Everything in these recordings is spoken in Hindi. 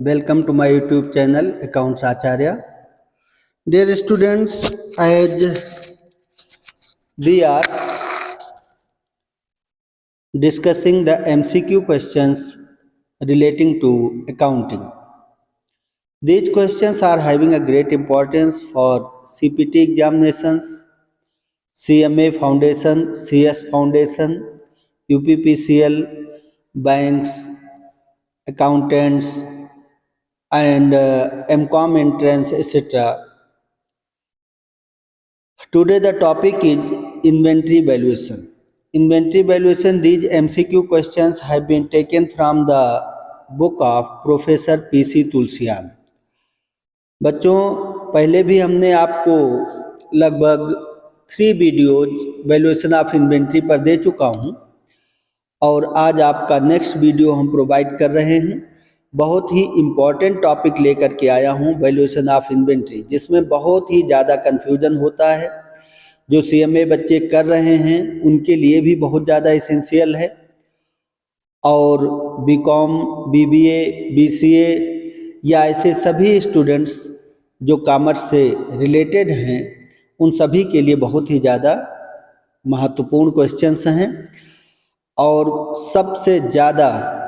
Welcome to my YouTube channel Accounts Acharya. Dear students, as we are discussing the MCQ questions relating to accounting. These questions are having a great importance for CPT examinations, CMA Foundation, CS Foundation, UPPCL, banks, accountants, and MCOM entrance, etc. Today the topic is inventory valuation. Inventory valuation, these MCQ questions have been taken from the book of Professor PC Tulsiyan. बच्चों, पहले भी हमने आपको लगभग 3 वीडियोज वैल्यूएशन ऑफ इन्वेंट्री पर दे चुका हूं और आज आपका नेक्स्ट वीडियो हम प्रोवाइड कर रहे हैं. बहुत ही इम्पॉर्टेंट टॉपिक लेकर के आया हूं वैल्यूएशन ऑफ इन्वेंट्री, जिसमें बहुत ही ज़्यादा कन्फ्यूजन होता है. जो CMA बच्चे कर रहे हैं उनके लिए भी बहुत ज़्यादा इसेंशियल है, और BCom, BBA, BCA या ऐसे सभी स्टूडेंट्स जो कॉमर्स से रिलेटेड हैं उन सभी के लिए बहुत ही ज़्यादा महत्वपूर्ण क्वेश्चंस हैं और सबसे ज़्यादा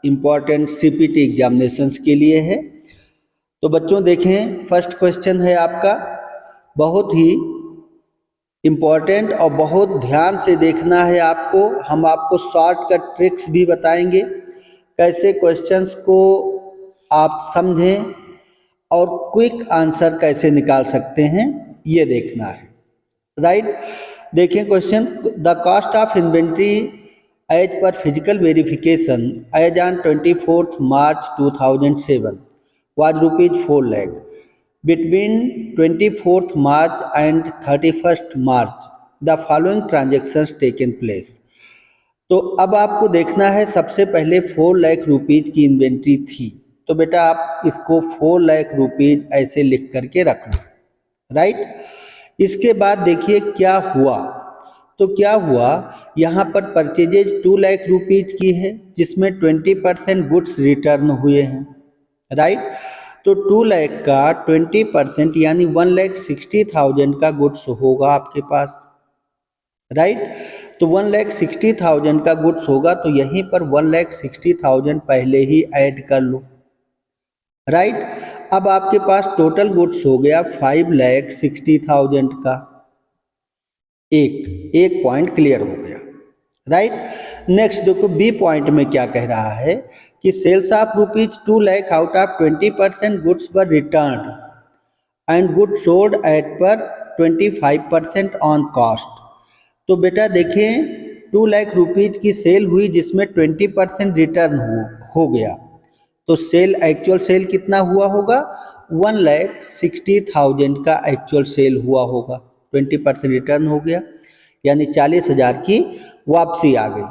इम्पॉर्टेंट CPT एग्जामिनेशंस के लिए है. तो बच्चों देखें, फर्स्ट क्वेश्चन है आपका, बहुत ही इम्पॉर्टेंट और बहुत ध्यान से देखना है आपको. हम आपको शॉर्टकट ट्रिक्स भी बताएंगे, कैसे क्वेश्चंस को आप समझें और क्विक आंसर कैसे निकाल सकते हैं, ये देखना है. राइट, देखें question. The cost of inventory as per physical verification as on 24 March 2007 was ₹4 lakh. Between 24th March and 31st March, the following transactions taken place. तो अब आपको देखना है, सबसे पहले 4 लाख रुपीज की इन्वेंट्री थी, तो बेटा आप इसको 4 लाख रुपीज ऐसे लिख करके रख लो. राइट, इसके बाद देखिए क्या हुआ. तो क्या हुआ, यहाँ पर परचेजेज 2 लाख रुपीज की है, जिसमें 20% गुड्स रिटर्न हुए हैं. राइट, तो 2 लाख का 20% यानी 1,60,000 का गुड्स होगा आपके पास. राइट, तो 1,60,000 का गुड्स होगा, तो यहीं पर 1,60,000 पहले ही ऐड कर लो. राइट, अब आपके पास टोटल गुड्स हो गया 5,60,000 का. एक पॉइंट क्लियर हो गया. राइट, नेक्स्ट देखो बी पॉइंट में क्या कह रहा है कि sales of ₹2 lakh out of 20% goods were return and good sold at पर 25% ऑन कॉस्ट. तो बेटा देखें, 2 लाख रुपीज की सेल हुई जिसमें 20% रिटर्न हो गया, तो सेल एक्चुअल सेल कितना हुआ होगा, 1,60,000 का एक्चुअल सेल हुआ होगा. 20% रिटर्न हो गया यानी 40,000 की वापसी आ गई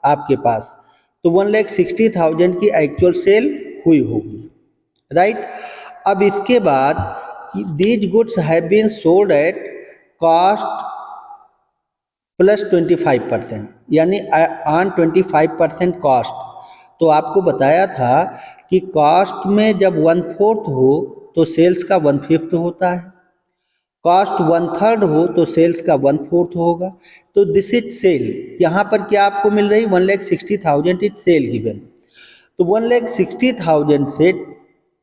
आपके पास, तो 1,60,000 की एक्चुअल सेल हुई होगी. राइट, अब इसके बाद these goods have been sold at cost plus 25% यानी ऑन 25% कॉस्ट. तो आपको बताया था कि कॉस्ट में जब 1/4 हो तो सेल्स का 1/5 होता है, कॉस्ट 1/3 हो तो सेल्स का 1/4 होगा. तो दिस इज सेल. यहाँ पर क्या आपको मिल रही, 1,60,000 इज सेल गिवन. तो 1,60,000 से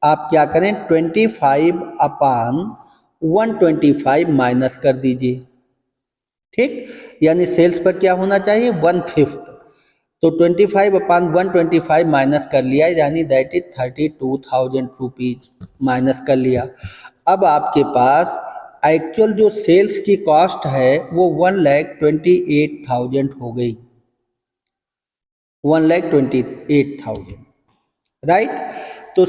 आप क्या करें, 25/125 माइनस कर दीजिए. ठीक, यानी सेल्स पर क्या होना चाहिए, 1/5. तो 25/125 माइनस कर लिया, यानी दैट इज 32,000 रुपीज माइनस कर लिया. अब आपके पास एक्चुअल जो सेल्स की कॉस्ट है वो 1,28,000 हो गई. 1,28,000. राइट, तो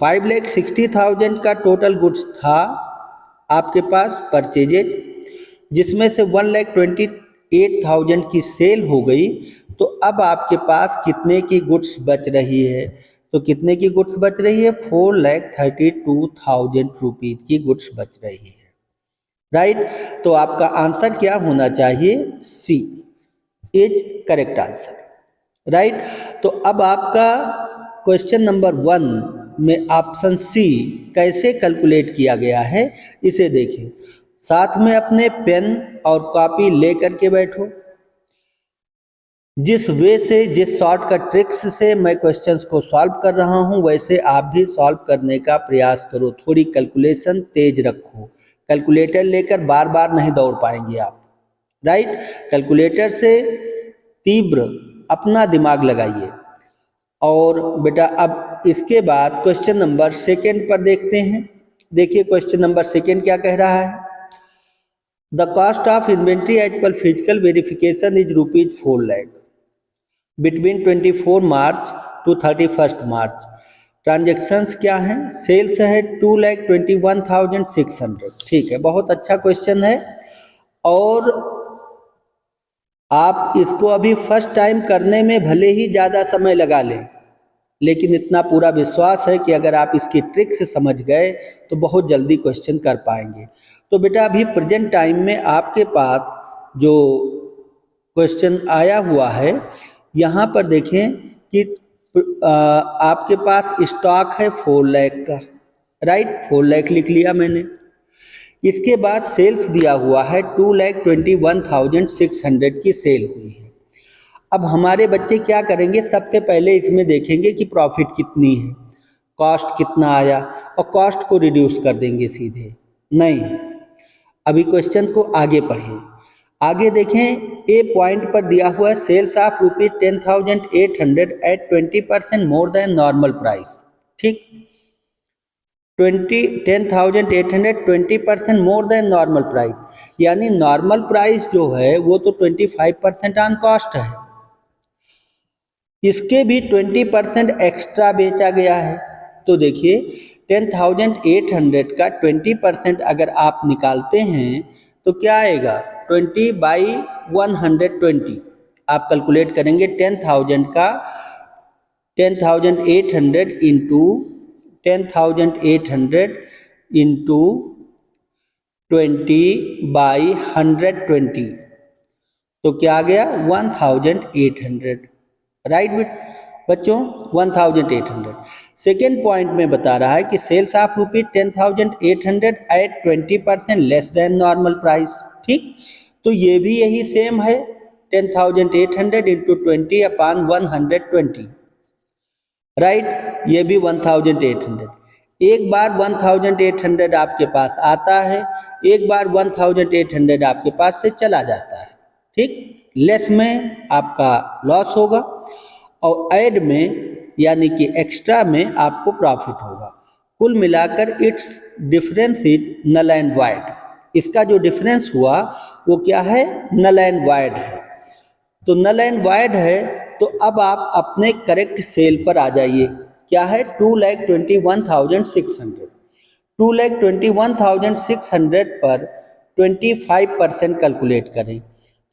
5,60,000 का टोटल गुड्स था आपके पास परचेजेज, जिसमें से 1,28,000 की सेल हो गई. तो अब आपके पास कितने की गुड्स बच रही है, तो कितने की गुड्स बच रही है, 4,32,000 रुपीज की गुड्स बच रही है. राइट, तो आपका आंसर क्या होना चाहिए, सी इज करेक्ट आंसर. राइट, तो अब आपका क्वेश्चन नंबर 1 में ऑप्शन सी कैसे कैलकुलेट किया गया है इसे देखें। साथ में अपने पेन और कॉपी लेकर के बैठो। जिस वे से, जिस शॉर्टकट ट्रिक्स से मैं क्वेश्चंस को सॉल्व कर रहा हूं, वैसे आप भी सॉल्व करने का प्रयास करो। थोड़ी कैलकुलेशन तेज रखो। कैलकुलेटर लेकर बार बार नहीं दौड़ पाएंगे आप, राइट। कैलकुलेटर से तीव्र अपना दिमाग लगाइए। और बेटा अब इसके बाद क्वेश्चन नंबर सेकेंड पर देखते हैं। देखिए क्वेश्चन नंबर सेकेंड क्या कह रहा है। The cost of inventory as per physical verification is ₹4 lakh between 24 March to 31 March. Transactions क्या हैं? सेल्स है 2,21,600। ठीक है, बहुत अच्छा क्वेश्चन है। और आप इसको अभी फर्स्ट टाइम करने में भले ही ज़्यादा समय लगा लें, लेकिन इतना पूरा विश्वास है कि अगर आप इसकी ट्रिक से समझ गए तो बहुत जल्दी क्वेश्चन कर पाएंगे। तो बेटा अभी प्रेजेंट टाइम में आपके पास जो क्वेश्चन आया हुआ है, यहाँ पर देखें कि आपके पास स्टॉक है 4 लाख का, राइट। 4 लाख लिख लिया मैंने। इसके बाद सेल्स दिया हुआ है 2,21,600 की सेल हुई है। अब हमारे बच्चे क्या करेंगे, सबसे पहले इसमें देखेंगे कि प्रॉफिट कितनी है, कॉस्ट कितना आया, और कॉस्ट को रिड्यूस कर देंगे सीधे। नहीं, अभी क्वेश्चन को आगे पढ़ें। आगे देखें, ए पॉइंट पर दिया हुआ है sales of ₹10,800 at 20% more than normal price. ठीक, 10,800 20% मोर देन नॉर्मल प्राइस, यानी नॉर्मल प्राइस जो है वो तो 25% ऑन कॉस्ट है, इसके भी 20% एक्स्ट्रा बेचा गया है। तो देखिए 10,800 का 20% अगर आप निकालते हैं तो क्या आएगा, 20/120। आप कैलकुलेट करेंगे 10,000 का 10,800 इंटू 10,800 इंटू 20/120, तो क्या आ गया 1,800, राइट बच्चों, 1,800। सेकेंड पॉइंट में बता रहा है कि sales of ₹10,800 at 20% less than normal price. ठीक, तो ये भी यही सेम है, 10,800 इंटू 20/120, राइट, ये भी 1,800। एक बार 1,800 आपके पास आता है, एक बार 1,800 आपके पास से चला जाता है। ठीक, लेस में आपका लॉस होगा और ऐड में यानी कि एक्स्ट्रा में आपको प्रॉफिट होगा। कुल मिलाकर it's difference is null and void. इसका जो डिफरेंस हुआ वो क्या है, नल एंड वाइड है। तो नल एंड वाइड है, तो अब आप अपने करेक्ट सेल पर आ जाइए। क्या है, 2,21,600। 2,21,600 पर 25% कैलकुलेट करें।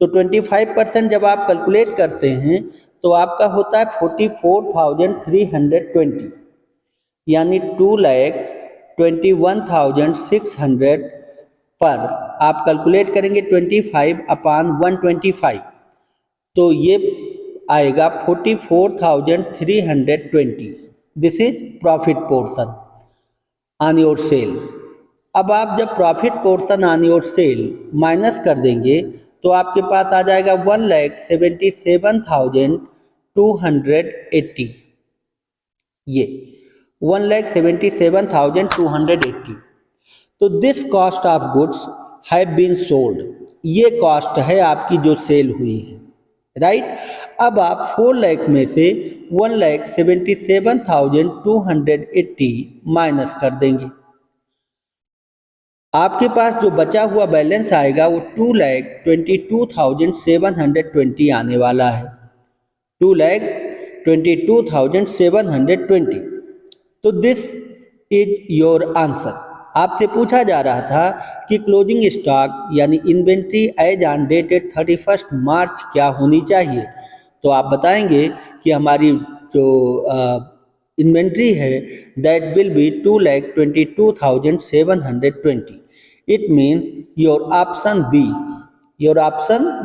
तो 25% जब आप कैलकुलेट करते हैं तो आपका होता है 44,320, यानी 2,21,600 पर आप कैलकुलेट करेंगे 25/125, तो ये आएगा 44,320। This is profit portion on your sale. अब आप जब profit portion on your sale minus कर देंगे तो आपके पास आ जाएगा 1,77,280। ये 1,77,280। तो this cost of goods have been sold, ये कॉस्ट है आपकी जो सेल हुई है, राइट। अब आप 4 लाख में से 1,77,280 माइनस कर देंगे। आपके पास जो बचा हुआ बैलेंस आएगा वो 2,22,720 आने वाला है, 2,22,720। तो दिस इज योर आंसर। आपसे पूछा जा रहा था कि क्लोजिंग स्टॉक यानी इन्वेंट्री एज ऑन डेटेड 31 मार्च क्या होनी चाहिए, तो आप बताएंगे कि हमारी जो इन्वेंट्री है that will be 2,22,720। It means your option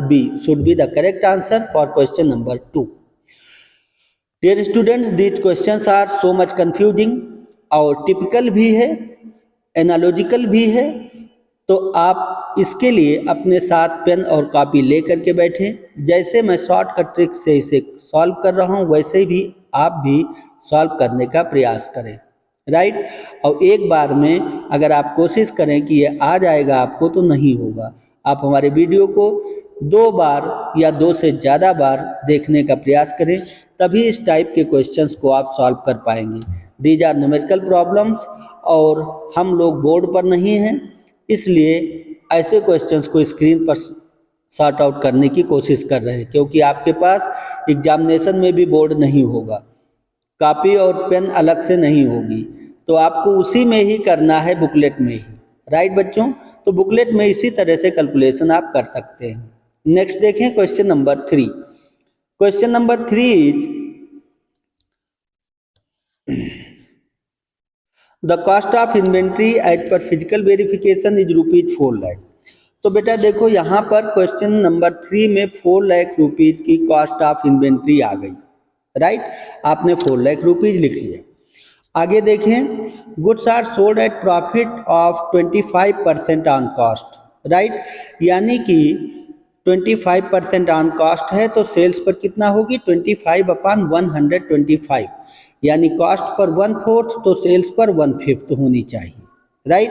B should be the correct answer for question number 2। Dear students, these questions are so much confusing. और टिपिकल भी है, एनालॉजिकल भी है। तो आप इसके लिए अपने साथ पेन और कॉपी ले करके बैठें। जैसे मैं शॉर्टकट ट्रिक से इसे सॉल्व कर रहा हूँ वैसे भी आप भी सॉल्व करने का प्रयास करें, राइट। और एक बार में अगर आप कोशिश करें कि ये आ जाएगा आपको तो नहीं होगा। आप हमारे वीडियो को 2 बार या 2 से ज़्यादा बार देखने का प्रयास करें, तभी इस टाइप के क्वेश्चंस को आप सॉल्व कर पाएंगे। दीज आर न्यूमेरिकल प्रॉब्लम्स और हम लोग बोर्ड पर नहीं हैं, इसलिए ऐसे क्वेश्चंस को स्क्रीन पर सॉर्ट आउट करने की कोशिश कर रहे हैं, क्योंकि आपके पास एग्जामिनेशन में भी बोर्ड नहीं होगा, कॉपी और पेन अलग से नहीं होगी, तो आपको उसी में ही करना है, बुकलेट में ही, राइट बच्चों। तो बुकलेट में इसी तरह से कैलकुलेशन आप कर सकते हैं। नेक्स्ट देखें question number 3। Question number 3 is the cost of inventory as per physical verification is ₹4 lakh. तो बेटा देखो यहाँ पर क्वेश्चन नंबर 3 में 4 लाख रुपीज की कॉस्ट ऑफ इन्वेंट्री आ गई, राइट। आपने 4 लाख रुपीज लिख लिया। आगे देखें, goods are sold at profit of 25% on cost, right. यानी कि 25% ऑन कॉस्ट है तो सेल्स पर कितना होगी 25/125, यानी कॉस्ट पर 1/4 तो सेल्स पर 1/5 होनी चाहिए, राइट।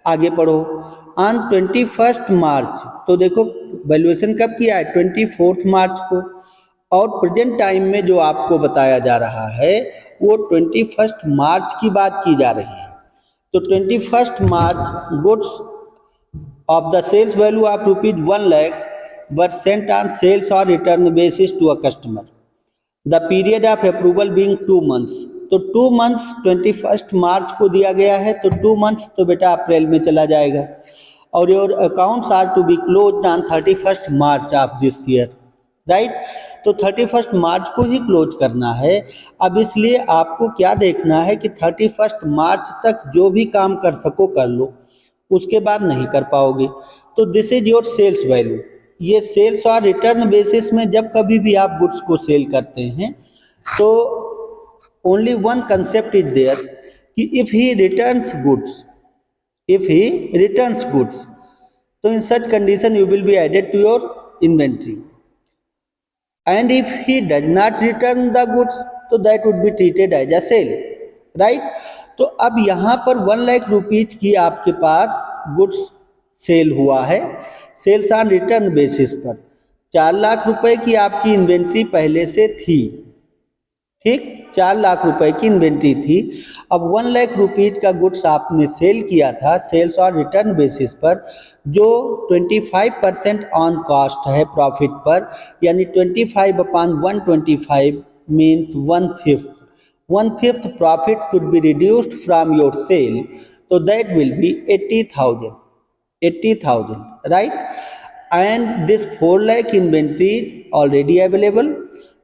आगे पढ़ो, ऑन 21 मार्च, तो देखो वैल्यूएशन कब किया है 24 मार्च को, और प्रेजेंट टाइम में जो आपको बताया जा रहा है वो 21 मार्च की बात की जा रही है। तो 21 मार्च goods of the sales value of ₹1 lakh were sent on sales or return basis to a customer. The period of approval being 2 months. तो 2 months 21 मार्च को दिया गया है, तो 2 months तो बेटा अप्रैल में चला जाएगा। और your accounts are to be close on 31 March of this year, right. तो 31 मार्च को ही क्लोज करना है। अब इसलिए आपको क्या देखना है कि 31 मार्च तक जो भी काम कर सको कर लो, उसके बाद नहीं कर पाओगे। तो this is your sales value. ये सेल्स और रिटर्न बेसिस में जब कभी भी आप गुड्स को सेल करते हैं तो only one concept is there कि इफ ही रिटर्न्स गुड्स, तो in such condition you will be added to your inventory, and if he does not return the goods तो that would be treated as a sale, right. तो अब यहाँ पर 1 लाख रुपीज की आपके पास गुड्स सेल हुआ है, सेल्स ऑन रिटर्न बेसिस पर 4 लाख रुपए की आपकी इन्वेंट्री पहले से थी, ठीक, 4 लाख रुपए की इन्वेंट्री थी। अब 1 लाख रुपीज का गुड्स आपने सेल किया था सेल्स और रिटर्न बेसिस पर, जो 25% ऑन कॉस्ट है प्रॉफिट पर, यानी 25/125 means 1/5 profit should be reduced from your sale, so that will be 80,000, right, and this 4 lakh inventory is already available।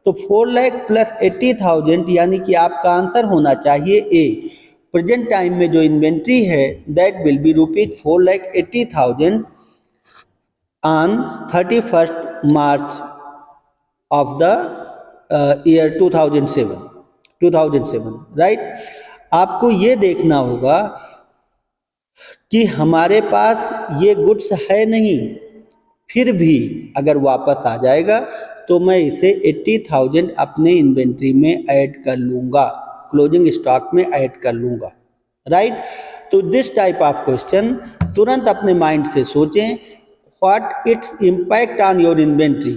तो 4 लाख प्लस 80,000 यानी कि आपका आंसर होना चाहिए ए। प्रेजेंट टाइम में जो इन्वेंट्री है that will B ₹4,80,000 on 31 March of the year 2007, right. आपको ये देखना होगा कि हमारे पास ये गुड्स है नहीं, फिर भी अगर वापस आ जाएगा तो मैं इसे 80,000 अपने इन्वेंट्री में ऐड कर लूँगा, क्लोजिंग स्टॉक में ऐड कर लूँगा, राइट। तो दिस टाइप ऑफ क्वेश्चन तुरंत अपने माइंड से सोचें, what its impact on your inventory,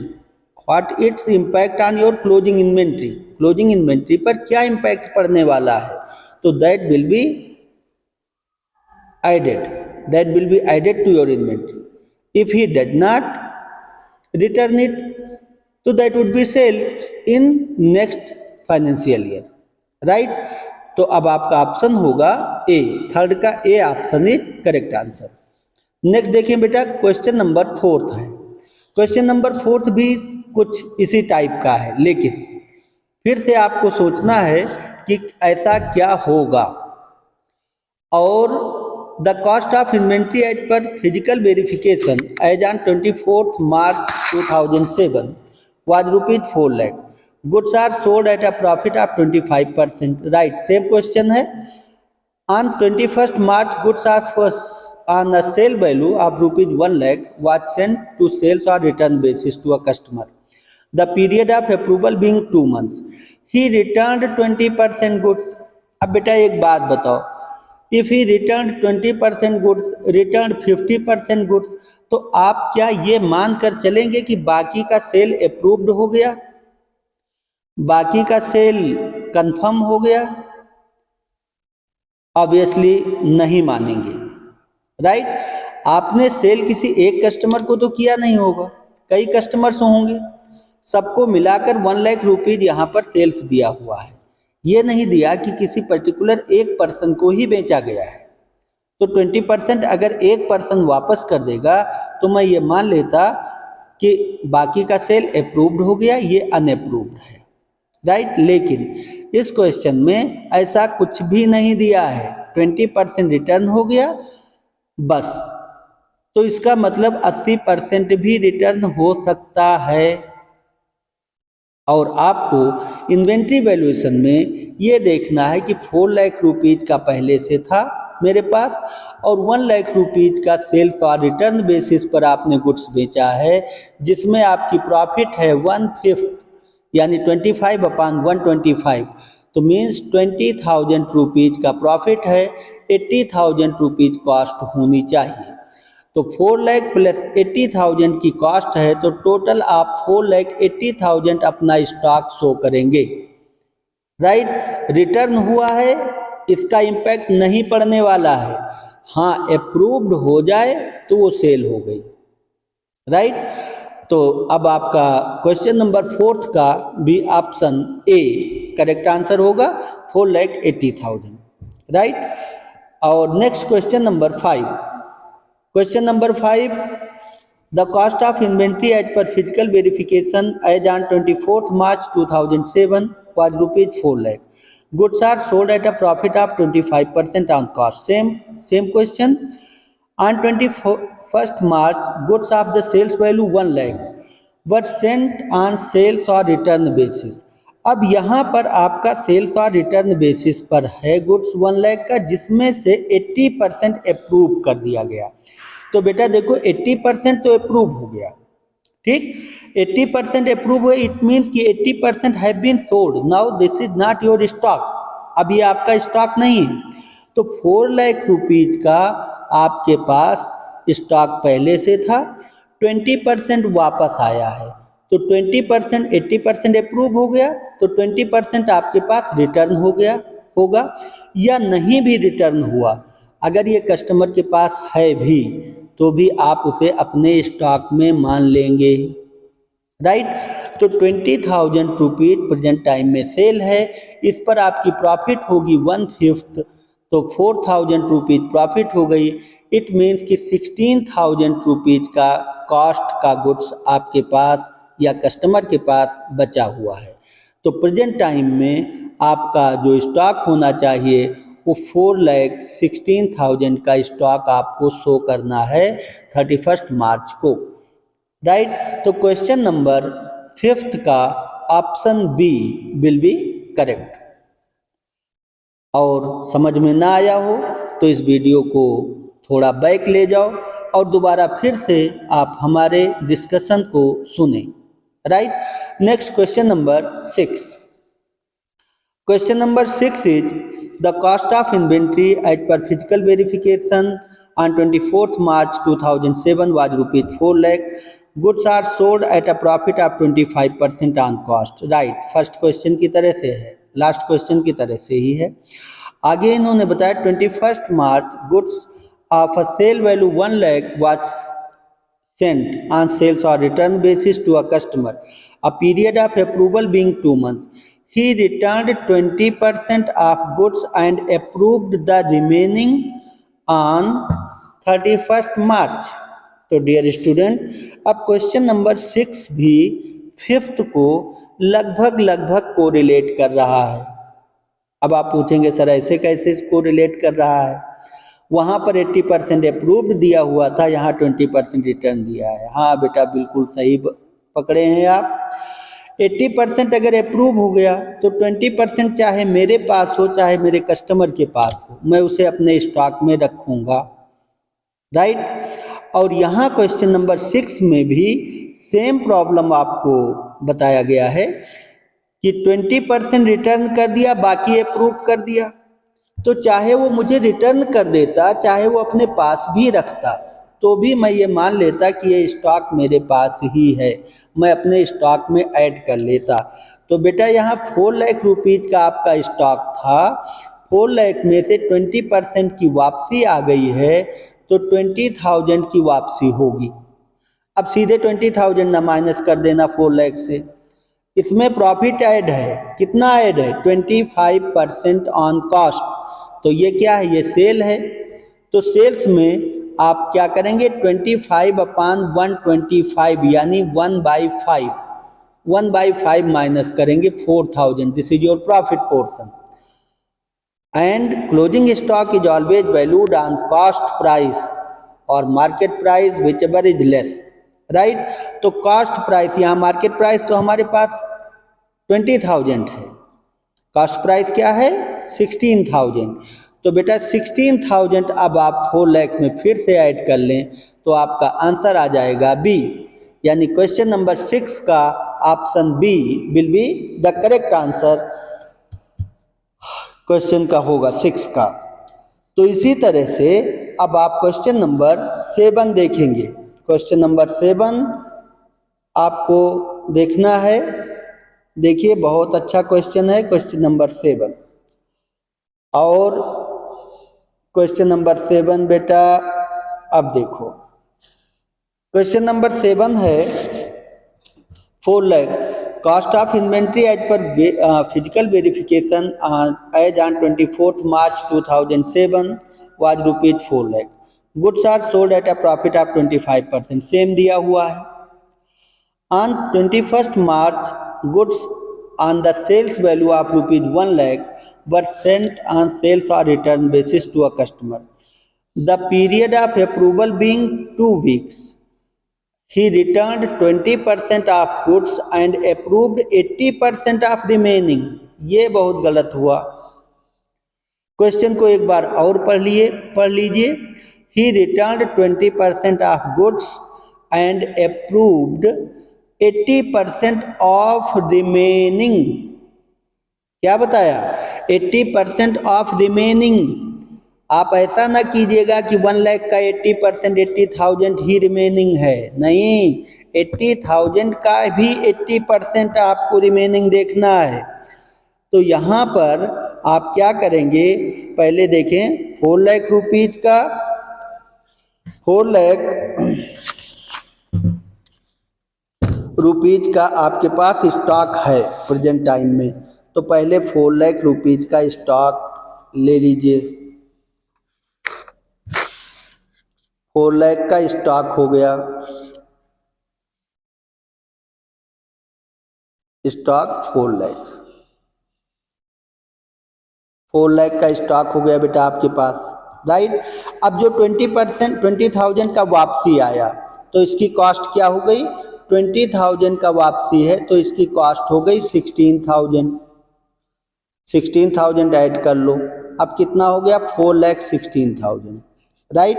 what its impact on your closing inventory, closing inventory पर क्या इम्पैक्ट पड़ने वाला है, तो that will B added to your inventory. If he does not return it, so that would be sale in next financial year, right। तो अब आपका ऑप्शन होगा ए, थर्ड का A option is correct answer. Next देखिए बेटा, क्वेश्चन नंबर 4 है। क्वेश्चन नंबर 4 भी कुछ इसी टाइप का है, लेकिन फिर से आपको सोचना है कि ऐसा क्या होगा। और the cost of inventory as per physical verification as on 24 March 2007 was ₹4 lakh। Goods are sold at a profit of 25%, right. Same question है, On 21st March, goods are first on a sale value of rupees 1 lakh was sent to sales or return basis to a customer. The period of approval being 2 months. He returned 20% goods. अब बेटा एक बात बताओ, if he returned 20% goods, returned 50% goods, तो आप क्या ये मान कर चलेंगे कि बाकी का सेल अप्रूव्ड हो गया, बाकी का सेल कंफर्म हो गया? ऑब्वियसली नहीं मानेंगे, राइट। आपने सेल किसी एक कस्टमर को तो किया नहीं होगा, कई कस्टमर्स होंगे, सबको मिलाकर 1 लाख रुपीज यहाँ पर सेल्स दिया हुआ है, ये नहीं दिया कि किसी पर्टिकुलर एक पर्सन को ही बेचा गया है। तो 20% अगर एक पर्सन वापस कर देगा तो मैं ये मान लेता कि बाकी का सेल अप्रूव्ड हो गया, ये अनअप्रूव्ड है, राइट। लेकिन इस क्वेश्चन में ऐसा कुछ भी नहीं दिया है, 20% रिटर्न हो गया बस। तो इसका मतलब 80% भी रिटर्न हो सकता है। और आपको इन्वेंट्री वैल्यूएशन में ये देखना है कि 4 लाख रुपीज का पहले से था मेरे पास और 1 लाख रुपीज का सेल्स और रिटर्न बेसिस पर आपने गुड्स बेचा है, जिसमें आपकी प्रॉफिट है 1/5 यानी 25/125, तो मीन्स 20,000 रुपीज का प्रॉफिट है, 80,000 रुपीज कॉस्ट होनी चाहिए। तो 4 लाख प्लस 80,000 की कॉस्ट है, तो टोटल आप 4,80,000 अपना स्टॉक शो करेंगे, राइट। रिटर्न हुआ है, इसका इम्पैक्ट नहीं पड़ने वाला है। हाँ, अप्रूव्ड हो जाए तो वो सेल हो गई, राइट। तो अब आपका क्वेश्चन नंबर 4 का भी ऑप्शन ए करेक्ट आंसर होगा, 4,80,000, राइट। और next question number 5। Question number 5. The cost of inventory as per physical verification as on 24th March 2007 was rupees 4 lakh. Goods are sold at a profit of 25% on cost. Same question. On 21st March, goods of the sales value 1 lakh were sent on sales or return basis. अब यहाँ पर आपका सेल्स और रिटर्न बेसिस पर है गुड्स 1 लाख का, जिसमें से 80% अप्रूव कर दिया गया। तो बेटा देखो 80% तो अप्रूव हो गया, ठीक, 80% अप्रूव हुए, इट मीन्स कि 80% have been sold, now this is not your stock, अब ये आपका स्टॉक नहीं है। तो 4 लाख रुपीज का आपके पास स्टॉक पहले से था, 20% वापस आया है, तो 20% 80% अप्रूव हो गया, तो 20% आपके पास रिटर्न हो गया होगा, या नहीं भी रिटर्न हुआ, अगर ये कस्टमर के पास है भी तो भी आप उसे अपने स्टॉक में मान लेंगे, राइट। तो 20,000 रुपीज प्रेजेंट टाइम में सेल है, इस पर आपकी प्रॉफिट होगी 1/5, तो 4,000 रुपीज प्रॉफिट हो गई। इट मीन्स कि 16,000 रुपीज का कॉस्ट का गुड्स आपके पास या कस्टमर के पास बचा हुआ है। तो प्रेजेंट टाइम में आपका जो स्टॉक होना चाहिए वो 4,16,000 का स्टॉक आपको शो करना है 31 मार्च को, राइट। तो क्वेश्चन नंबर 5 का option B will be correct. और समझ में ना आया हो तो इस वीडियो को थोड़ा बैक ले जाओ और दोबारा फिर से आप हमारे डिस्कशन को सुने, right. Next question number 6। Question number 6 is the cost of inventory as per physical verification on 24th March 2007 was rupees 4 lakh. Goods are sold at a profit of 25% on cost. Right, first question की तरह से है, लास्ट क्वेश्चन की तरह से ही है। आगे इन्होंने बताया 21st March goods of a sale value 1 lakh was sent on sales or return basis to a customer. A period of approval being 2 months. He returned 20% of goods and approved the remaining on 31st March. तो डियर स्टूडेंट, अब क्वेश्चन नंबर 6 भी 5th को लगभग कोरिलेट कर रहा है। अब आप पूछेंगे सर ऐसे कैसे इसको रिलेट कर रहा है, वहाँ पर 80% अप्रूव्ड दिया हुआ था, यहाँ 20% रिटर्न दिया है। हाँ बेटा बिल्कुल सही पकड़े हैं आप। 80% अगर अप्रूव हो गया तो 20% चाहे मेरे पास हो चाहे मेरे कस्टमर के पास हो, मैं उसे अपने स्टॉक में रखूँगा, राइट। और यहाँ क्वेश्चन नंबर 6 में भी सेम प्रॉब्लम आपको बताया गया है कि 20% रिटर्न कर दिया, बाकी अप्रूव कर दिया। तो चाहे वो मुझे रिटर्न कर देता, चाहे वो अपने पास भी रखता, तो भी मैं ये मान लेता कि ये स्टॉक मेरे पास ही है, मैं अपने स्टॉक में ऐड कर लेता। तो बेटा यहाँ 4 लाख रुपीज़ का आपका स्टॉक था, 4 लाख में से 20% की वापसी आ गई है, तो 20,000 की वापसी होगी। अब सीधे 20,000 ना माइनस कर देना 4 लाख से। इसमें प्रॉफिट ऐड है, कितना ऐड है? 25% ऑन कॉस्ट। तो ये क्या है? ये सेल है। तो सेल्स में आप क्या करेंगे? 25/125 यानी 1/5, 1/5 माइनस करेंगे 4,000। This is your profit portion. And closing stock is always valued on cost price और market price whichever is less, right. तो कॉस्ट प्राइस, यहाँ मार्केट प्राइस तो हमारे पास 20,000 है, कॉस्ट प्राइस क्या है? 16,000। तो बेटा 16,000 अब आप 4 लाख में फिर से ऐड कर लें तो आपका आंसर आ जाएगा बी, यानी क्वेश्चन नंबर 6 का option B will be the correct answer, question का होगा 6 का। तो इसी तरह से अब आप क्वेश्चन नंबर 7 देखेंगे। क्वेश्चन नंबर 7 आपको देखना है। देखिए बहुत अच्छा क्वेश्चन है क्वेश्चन नंबर 7। और क्वेश्चन नंबर 7 बेटा अब देखो, क्वेश्चन नंबर 7 है 4 lakh cost of inventory as per physical verification as on 24 March 2007 was rupees 4 lakh. Goods are sold at a profit of 25%, same दिया हुआ है। On 21st March, goods on the sales value of rupees 1 lakh were sent on sales or return basis to a customer. The period of approval being 2 weeks. He returned 20% of goods and approved 80% of remaining. ये बहुत गलत हुआ। क्वेश्चन को एक बार और पढ़ लीजिए। He returned 20% of goods and approved 80% of remaining। क्या बताया? 80% ऑफ रिमेनिंग। आप ऐसा ना कीजिएगा कि 1 लाख का 80%, 80,000 ही रिमेनिंग है, नहीं, 80,000 का भी 80% आपको रिमेनिंग देखना है। तो यहाँ पर आप क्या करेंगे? पहले देखें 4 लाख रुपीज का, 4 लाख रुपीज का आपके पास स्टॉक है प्रेजेंट टाइम में, तो पहले 4 लाख रुपीज का स्टॉक ले लीजिए। 4 लाख का स्टॉक हो गया, स्टॉक 4 लाख, 4 लाख का स्टॉक हो गया बेटा आपके पास, राइट। अब जो 20%, 20,000 का वापसी आया तो इसकी कॉस्ट क्या हो गई? 20,000 का वापसी है तो इसकी कॉस्ट हो गई 16,000। 16,000 ऐड कर लो, अब कितना हो गया? 4,16,000, राइट।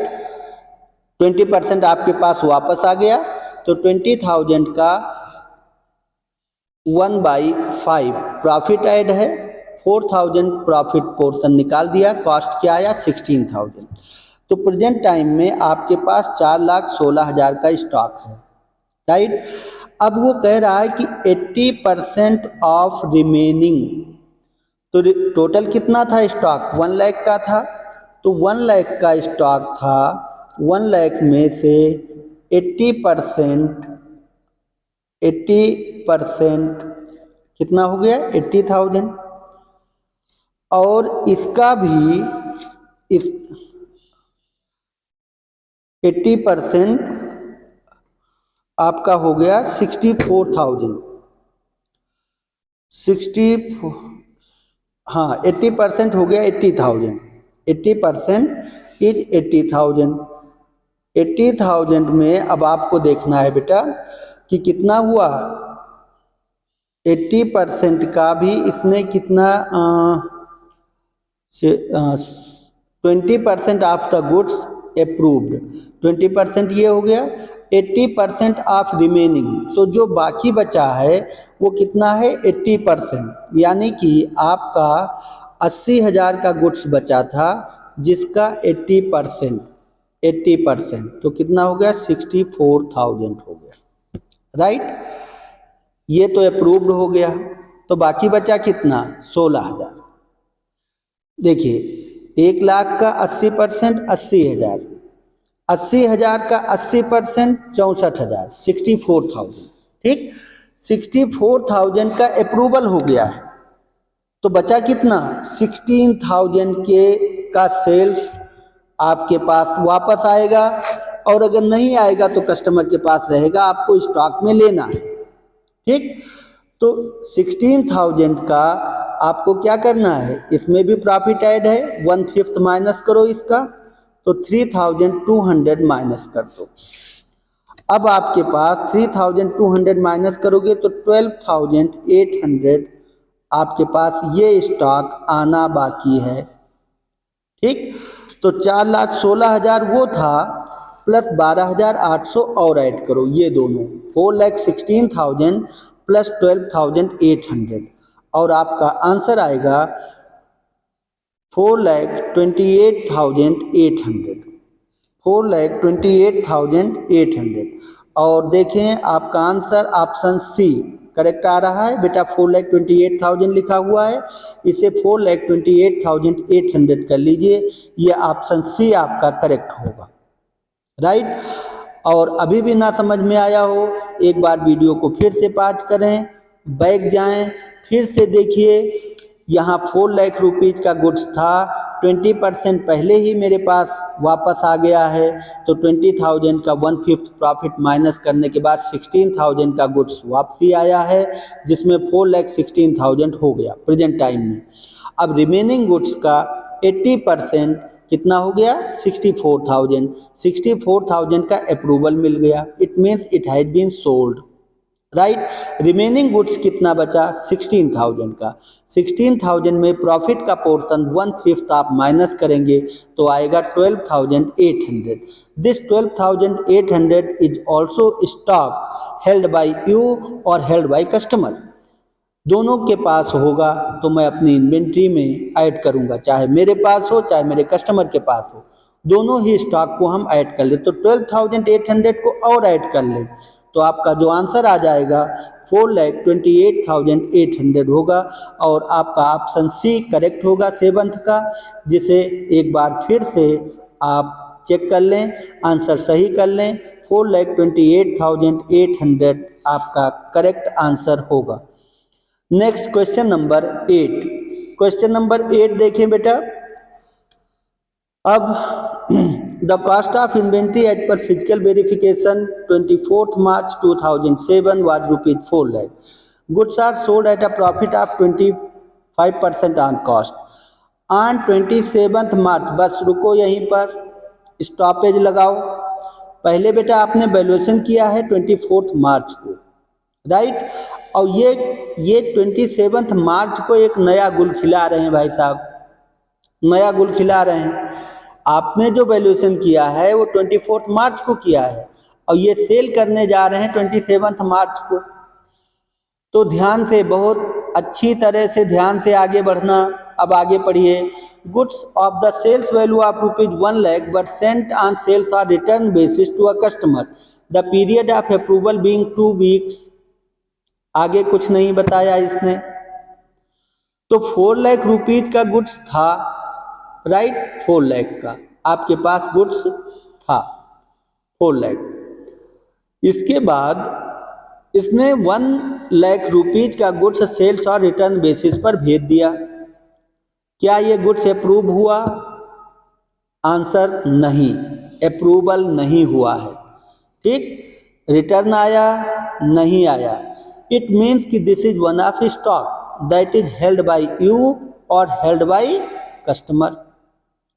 20% आपके पास वापस आ गया तो 20,000 का 1/5 प्रॉफिट ऐड है, 4,000 प्रॉफिट पोर्शन निकाल दिया, कॉस्ट क्या आया? 16,000। तो प्रेजेंट टाइम में आपके पास 4,16,000 का स्टॉक है, राइट। अब वो कह रहा है कि 80% ऑफ रिमेनिंग, तो टोटल कितना था स्टॉक? 1 लाख का था, तो 1 लाख का स्टॉक था, 1 लाख में से 80% कितना हो गया? 80,000। और इसका भी इस 80% आपका हो गया 64,000, 64, हाँ 80% हो गया 80,000, 80% इज 80,000। 80,000 में अब आपको देखना है बेटा कि कितना हुआ, 80% का भी इसने कितना 20% ऑफ द गुड्स अप्रूव्ड, 20% ये हो गया, 80% ऑफ रिमेनिंग, तो जो बाकी बचा है वो कितना है 80%, यानी कि आपका 80,000 का गुड्स बचा था जिसका 80%, तो कितना हो गया 64,000 हो गया, राइट। ये तो अप्रूव्ड हो गया, तो बाकी बचा कितना 16,000। देखिए 1,00,000 का 80% 80,000, 80,000 का 80% 64,000, 64,000, ठीक। 64,000 का अप्रूवल हो गया है, तो बचा कितना 16,000 के का सेल्स आपके पास वापस आएगा, और अगर नहीं आएगा तो कस्टमर के पास रहेगा, आपको स्टॉक में लेना है, ठीक। तो 16,000 का आपको क्या करना है, इसमें भी प्रॉफिट ऐड है, 1/5 माइनस करो इसका, तो 3,200 माइनस कर दो। अब आपके पास 3,200 माइनस करोगे तो 12,800 आपके पास ये स्टॉक आना बाकी है, ठीक। तो 4,16,000 वो था, प्लस 12,800 और ऐड करो, ये दोनों 4,16,000 प्लस 12,800, और आपका आंसर आएगा 4,28,800, 4,28,800। और देखें आपका आंसर ऑप्शन सी करेक्ट आ रहा है बेटा, 4,28,000 लिखा हुआ है, इसे 4,28,800 कर लीजिए, ये ऑप्शन सी आपका करेक्ट होगा, राइट। और अभी भी ना समझ में आया हो, एक बार वीडियो को फिर से पॉज करें, बैक जाएं, फिर से देखिए, यहाँ 4 लाख रुपीज़ का गुड्स था, 20% पहले ही मेरे पास वापस आ गया है, तो 20,000 का 1/5 प्रॉफिट माइनस करने के बाद 16,000 का गुड्स वापसी आया है, जिसमें 4,16,000 हो गया प्रेजेंट टाइम में। अब रिमेनिंग गुड्स का 80% कितना हो गया 64,000, 64,000 का अप्रूवल मिल गया, it means it has been sold, right. Remaining goods कितना बचा 16,000 का, 16,000 में प्रॉफिट का पोर्शन 1/5 आप माइनस करेंगे तो आएगा 12,800। This 12,800 is also stock held by you और हेल्ड बाय कस्टमर, दोनों के पास होगा तो मैं अपनी इन्वेंट्री में ऐड करूंगा, चाहे मेरे पास हो चाहे मेरे कस्टमर के पास हो, दोनों ही स्टॉक को हम ऐड कर ले, तो 12,800 को और ऐड कर ले, तो आपका जो आंसर आ जाएगा 4,28,800 होगा, और आपका ऑप्शन सी करेक्ट होगा 7th का, जिसे एक बार फिर से आप चेक कर लें, आंसर सही कर लें, 4,28,800 आपका करेक्ट आंसर होगा। Next question number 8, question number 8 देखें बेटा। अब the cost of inventory as per physical verification 24 March 2007 was ₹4 lakh, goods are sold at a profit of 25% on cost on 27 March। बस रुको यहीं पर, स्टॉपेज लगाओ। पहले बेटा आपने वैल्यूएशन किया है 24 March को, राइट, और ये 27 March को एक नया गुल खिला रहे हैं भाई साहब, नया गुल खिला रहे हैं। आपने जो वैल्यूएशन किया है वो 24 March को किया है, और ये सेल करने जा रहे हैं 27 March को। तो ध्यान से, बहुत अच्छी तरह से ध्यान से आगे बढ़ना। अब आगे पढ़िए, goods of the sales value of ₹1 lakh but sent on sales और return basis to a customer, the period of approval being 2 weeks. आगे कुछ नहीं बताया इसने। तो 4 लाख रुपीज का गुड्स था, राइट, 4 लाख का आपके पास गुड्स था 4 लाख। इसके बाद इसने 1 लाख रुपीज का गुड्स सेल्स और रिटर्न बेसिस पर भेज दिया। क्या ये गुड्स अप्रूव हुआ? आंसर नहीं, अप्रूवल नहीं हुआ है, ठीक। रिटर्न आया नहीं आया, इट मीन्स कि this is one of stock that is held by you और हेल्ड बाय कस्टमर,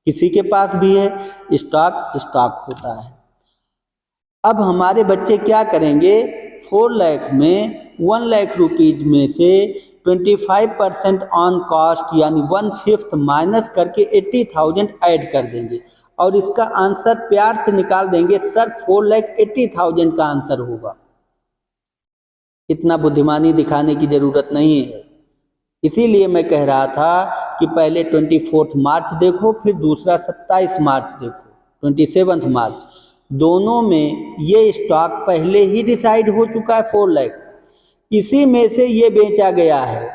किसी के पास भी है, स्टॉक स्टॉक होता है। अब हमारे बच्चे क्या करेंगे, 4 लाख में 1 लाख रुपीज में से 25% ऑन कॉस्ट यानी 1/5 माइनस करके 80,000 ऐड कर देंगे और इसका आंसर प्यार से निकाल देंगे। सर 4,80,000 का आंसर होगा। इतना बुद्धिमानी दिखाने की जरूरत नहीं है। इसीलिए मैं कह रहा था कि पहले 24 मार्च देखो, फिर दूसरा 27 मार्च देखो, 27 मार्च। दोनों में ये स्टॉक पहले ही डिसाइड हो चुका है 4 लाख, इसी में से ये बेचा गया है।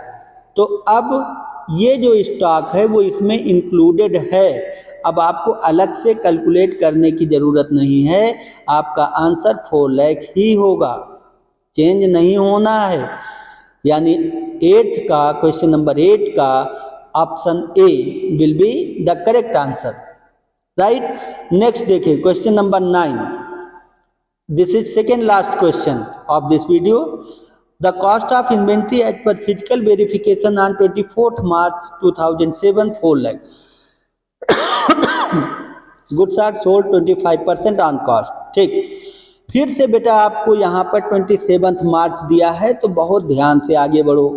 तो अब ये जो स्टॉक है वो इसमें इंक्लूडेड है। अब आपको अलग से कैलकुलेट करने की ज़रूरत नहीं है, आपका आंसर 4 लाख ही होगा, चेंज नहीं होना है। यानी 8 का क्वेश्चन नंबर 8 का option A will be the correct answer, right. Next देखिए question number 9। This is second last question of this video. The cost of inventory as per physical verification on 24 March 2007 4 lakh. Goods are sold 25% on cost. ठीक, फिर से बेटा आपको यहाँ पर 27 मार्च दिया है, तो बहुत ध्यान से आगे बढ़ो।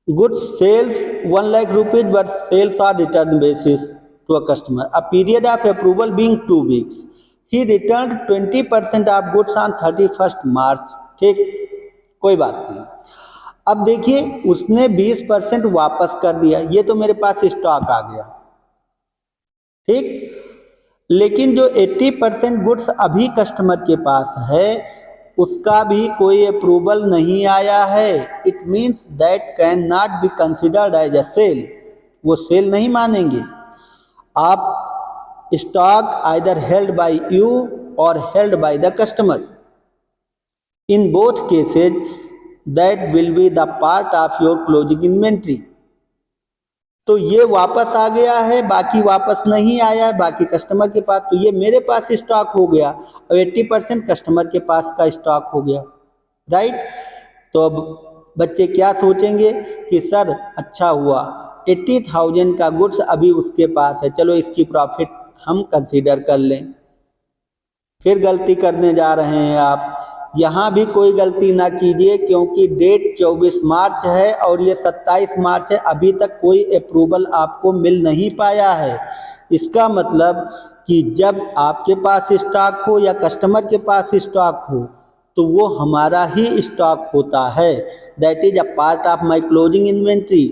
Goods sales 1 lakh rupees but sales are return basis to a customer, a period of approval being 2 weeks, he return 20% of goods on 31 March. ठीक, कोई बात नहीं। अब देखिए उसने 20% वापस कर दिया, ये तो मेरे पास स्टॉक आ गया। ठीक, लेकिन जो 80% गुड्स अभी कस्टमर के पास है उसका भी कोई अप्रूवल नहीं आया है। It means that can not be considered as a sale, वो सेल नहीं मानेंगे। आप stock either held by you और held by the customer, in both cases that will be the part of your closing inventory. तो ये वापस आ गया है, बाकी वापस नहीं आया है, बाकी कस्टमर के पास, तो ये मेरे पास स्टॉक हो गया और 80% कस्टमर के पास का स्टॉक हो गया, राइट। तो अब बच्चे क्या सोचेंगे कि सर अच्छा हुआ 80,000 का गुड्स अभी उसके पास है, चलो इसकी प्रॉफिट हम कंसीडर कर लें। फिर गलती करने जा रहे हैं आप। यहाँ भी कोई गलती ना कीजिए क्योंकि डेट 24 मार्च है और ये 27 मार्च है, अभी तक कोई अप्रूवल आपको मिल नहीं पाया है। इसका मतलब कि जब आपके पास स्टॉक हो या कस्टमर के पास स्टॉक हो तो वो हमारा ही स्टॉक होता है। That is a part of my closing inventory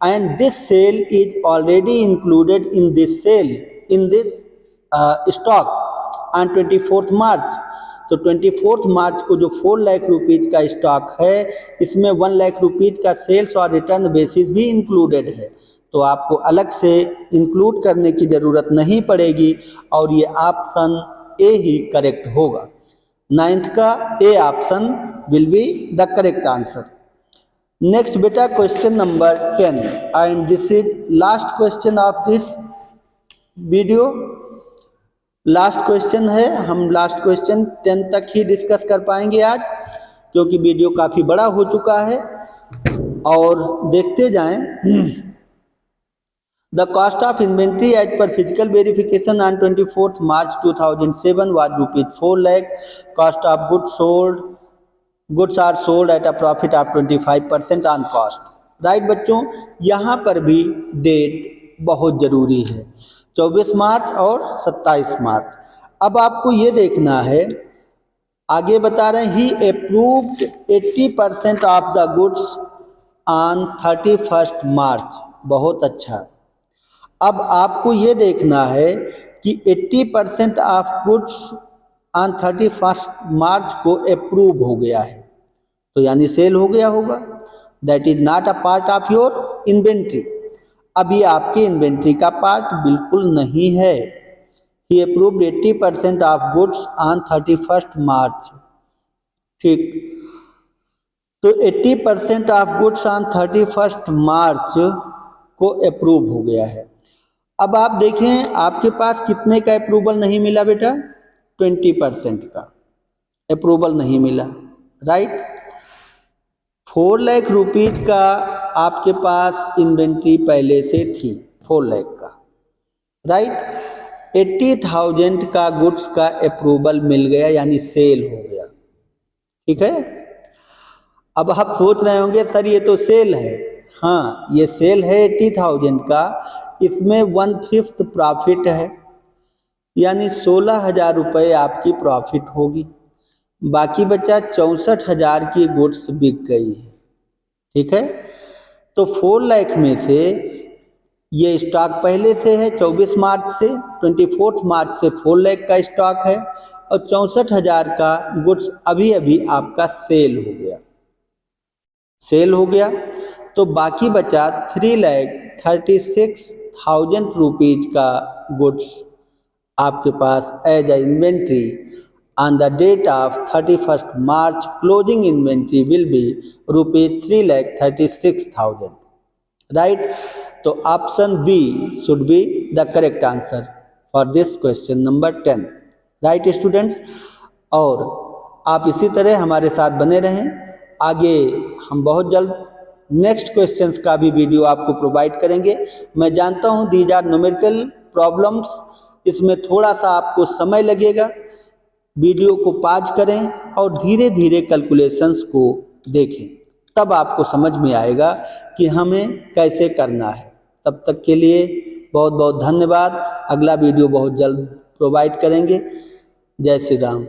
and this sale is already included in this sale, in this stock on 24 March. तो 24 मार्च को जो 4 लाख रुपीज का स्टॉक है इसमें 1 लाख रुपीज का सेल्स और रिटर्न बेसिस भी इंक्लूडेड है, तो आपको अलग से इंक्लूड करने की ज़रूरत नहीं पड़ेगी और ये ऑप्शन ए ही करेक्ट होगा। 9th का A option will be the correct answer. Next बेटा question number 10 and this is last question of this video. Last question है, हम लास्ट क्वेश्चन 10 तक ही डिस्कस कर पाएंगे आज क्योंकि वीडियो काफ़ी बड़ा हो चुका है। और देखते जाएं। The cost of inventory as per physical verification on 24 March 2007 was rupees 4 lakh. Cost of goods are sold at a profit of 25% on cost, right बच्चों। यहाँ पर भी डेट बहुत ज़रूरी है, 24 मार्च और 27 मार्च। अब आपको ये देखना है, आगे बता रहे हैं he approved 80% of the goods on 31 March. बहुत अच्छा। अब आपको ये देखना है कि 80% ऑफ गुड्स ऑन 31 मार्च को अप्रूव हो गया है, तो यानी सेल हो गया होगा। That is not a part of your inventory, अब ये आपके इन्वेंट्री का पार्ट बिल्कुल नहीं है। ही approved 80% of goods on 31 March. ठीक, तो 80% ऑफ गुड्स ऑन 31 मार्च को अप्रूव हो गया है। अब आप देखें आपके पास कितने का अप्रूवल नहीं मिला बेटा, 20% का अप्रूवल नहीं मिला, राइट। 4 लाख रुपीज का आपके पास इन्वेंट्री पहले से थी, 4 लाख का, राइट। 80,000 का गुड्स का अप्रूवल मिल गया यानी सेल हो गया। ठीक है। अब आप सोच रहे होंगे सर ये तो सेल है। हाँ, ये सेल है 80,000 का, इसमें 1/5 प्रॉफिट है, यानी 16,000 रुपये आपकी प्रॉफिट होगी। बाकी बचा 64,000 की गुड्स बिक गई है। ठीक है, तो 4 लाख में से ये स्टॉक पहले से है 24 मार्च से, 24 मार्च से 4 लाख का स्टॉक है और 64,000 का गुड्स अभी अभी आपका सेल हो गया। तो बाकी बचा 3,36,000 रुपीज का गुड्स आपके पास as a inventory on the date of 31st March. Closing inventory will be ₹3,36,000, right. तो option B should be the correct answer for this question number 10, right students. और आप इसी तरह हमारे साथ बने रहें, आगे हम बहुत जल्द नेक्स्ट क्वेश्चंस का भी वीडियो आपको प्रोवाइड करेंगे। मैं जानता हूं दीज आर न्यूमेरिकल प्रॉब्लम्स, इसमें थोड़ा सा आपको समय लगेगा। वीडियो को पॉज करें और धीरे धीरे कैलकुलेशंस को देखें, तब आपको समझ में आएगा कि हमें कैसे करना है। तब तक के लिए बहुत बहुत धन्यवाद। अगला वीडियो बहुत जल्द प्रोवाइड करेंगे। जय श्री राम।